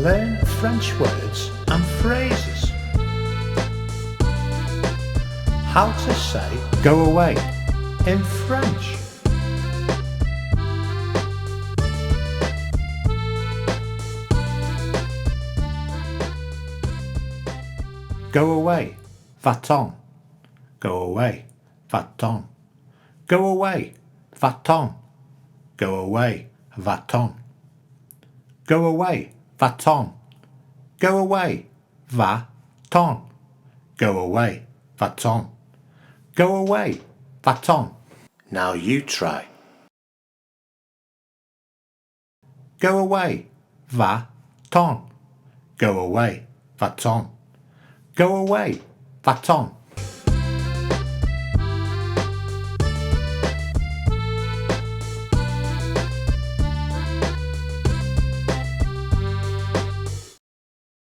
Learn French words and phrases. How to say go away in French. Go away, va-t'en. Go away, va-t'en. Go away, va-t'en. Go away, va-t'en. Go away, va-t'en. Go away, va-t'en. Go away, va-t'en. Go away, va-t'en. Now you try. Go away, va-t'en. Go away, va-t'en. Go away, va-t'en.